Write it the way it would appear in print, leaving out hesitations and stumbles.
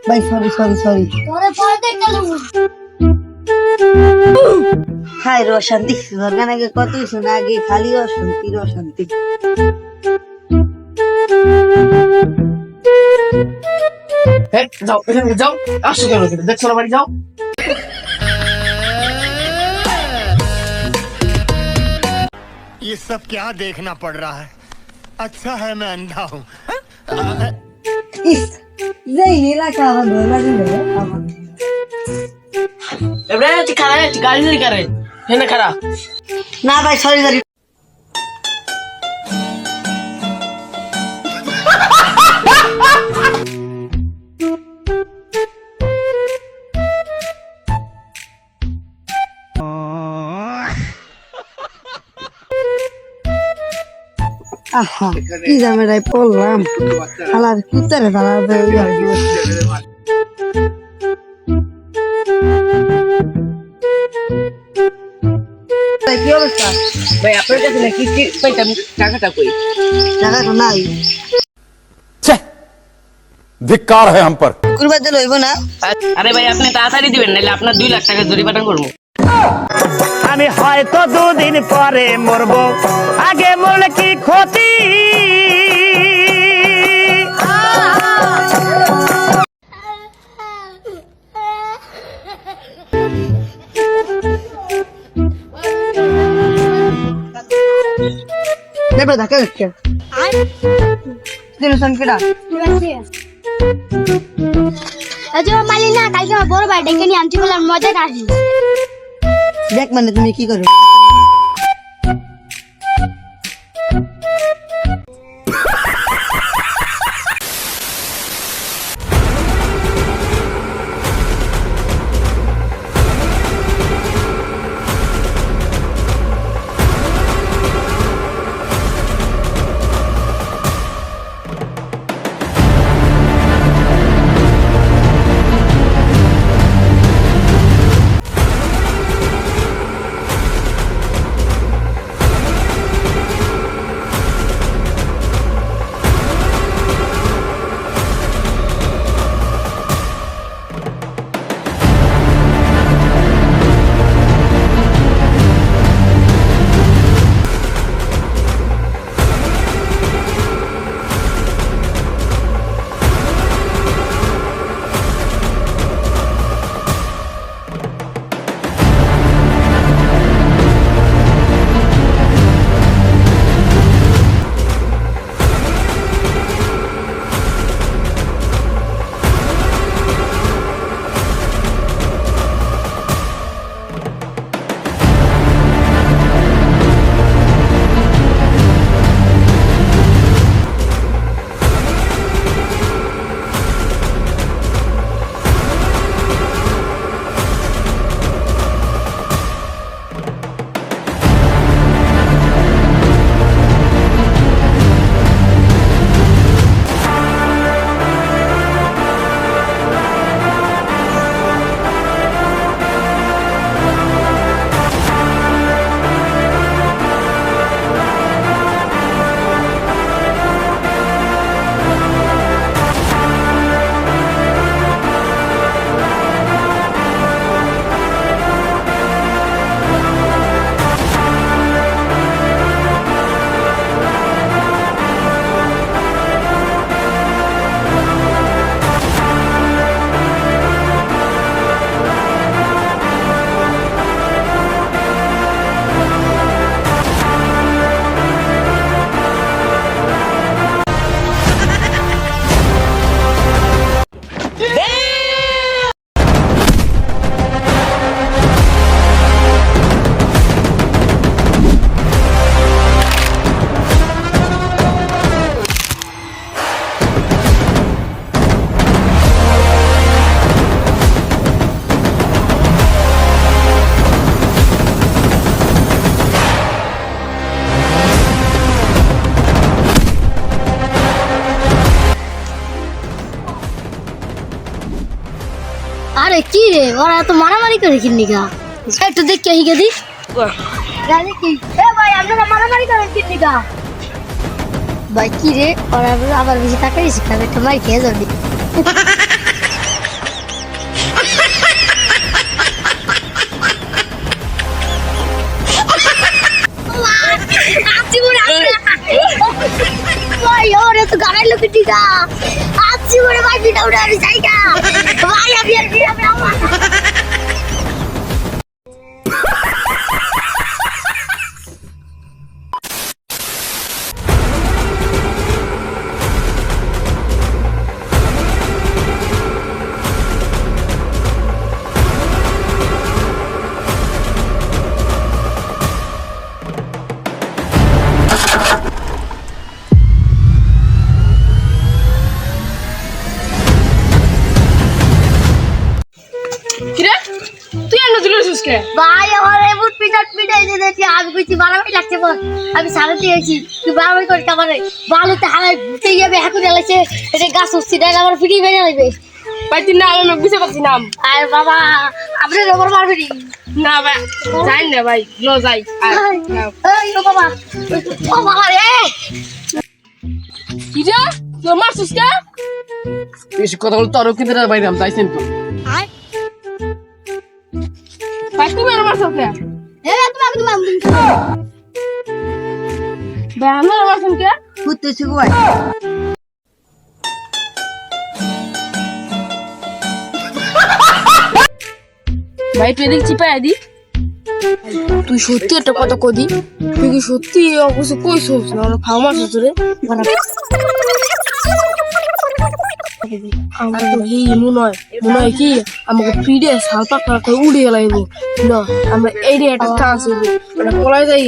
ভাই sorry sorry sorry তোরে পরে দেখতে দেবো। হাই রে অশান্তি ঝরগান আগে কত শোনা আগে খালি অশান্তি অশান্তি যাও এখানে যাও, আসো কেন দেখছো না বাড়ি যাও। ये सब क्या देखना पड़ रहा है? अच्छा है मैं अंधा हूँ। ইস যেই এলাকা আমার ধরা দিল আমার এবারে তুই খারাপ গাড়ি ধরে করে হেনে খারাপ। না ভাই সরি সরি আহা কি ঝামেলায় পড়লাম শালার কুত্তারে কি অবস্থা ভাই আপনার কাছে নাকি কি পাইতাম টাকাটা কই? টাকা তো নাই धिक्कार है हम पर। কুরবাদ দিল হইব না আরে ভাই আপনি তাড়াতাড়ি দিবেন নাহলে আপনার 2 লাখ টাকা জরিমানা করবো। আমি হয়তো দুদিন পরে মরবো, আগে মরলে কি ক্ষতি? নেবে ধাক্কা দিচ্ছে দিনসান কেডা আজ মালি না কালকে আমার বড় ভাই ডেকে নিয়ে আনছি বলে মজা আসি। দেখ মানে তুমি কি করো আরে কি রে ওরা এত মারামারি করে কিননি গা একটু দেখে হিগে দি দেখি এ ভাই আপনারা মারামারি করেন কিননি গা ভাই কি রে ওরা আবার বেশি টাকা দিয়েছে খাবে একটা মাই খেয়ে যাবি ভাই ওরে তো গাড়াই লোক টিকা আছি বড় ভাই বিটা উড়ে আর জায়গা ভাই আমি আর কি আমি আমার কিরে তুই এনে দিলি সুস্কে ভাই আমার এমন পিটাই দিয়েছি আমি কইছি বাড়াবাড়ি লাগছে বল আমি সারা দিয়েছি তুই বাড়াবাড়ি করে কামারে বালুতে হালাই ঘুরতে যাবে এখন এলাইছে এটা গাছ উঠছি ডাইল আমার ফিটি বেড়ে লাগবে ভাই তুই না আমি বুঝতে পারছি না আর বাবা আপনি রবার মারবেনি না ভাই যাই না ভাই লো যাই এই ও বাবা ও বাবা রে কিরে তুই মার সুস্কে বেশি কথা বল তোর কিন্তু বাইরে আমি যাইছেন তো ভাই তুমি আর মার সুস্কে এ তোমাকে ভাই আমার মার সুস্কে ফুটতেছি গো ভাই ভাই তুই দেখছি পাই দি তুই সত্যি একটা কথা কদি তুই কি সত্যি অবশ্য কইছস না খাওয়া মাছ রে আমার তো এই মনে হয় কি আমাকে ফিরে সালপা করে উড়ে গেলাইব না আমরা এই একটা চান্স হইব মানে পলাই যাই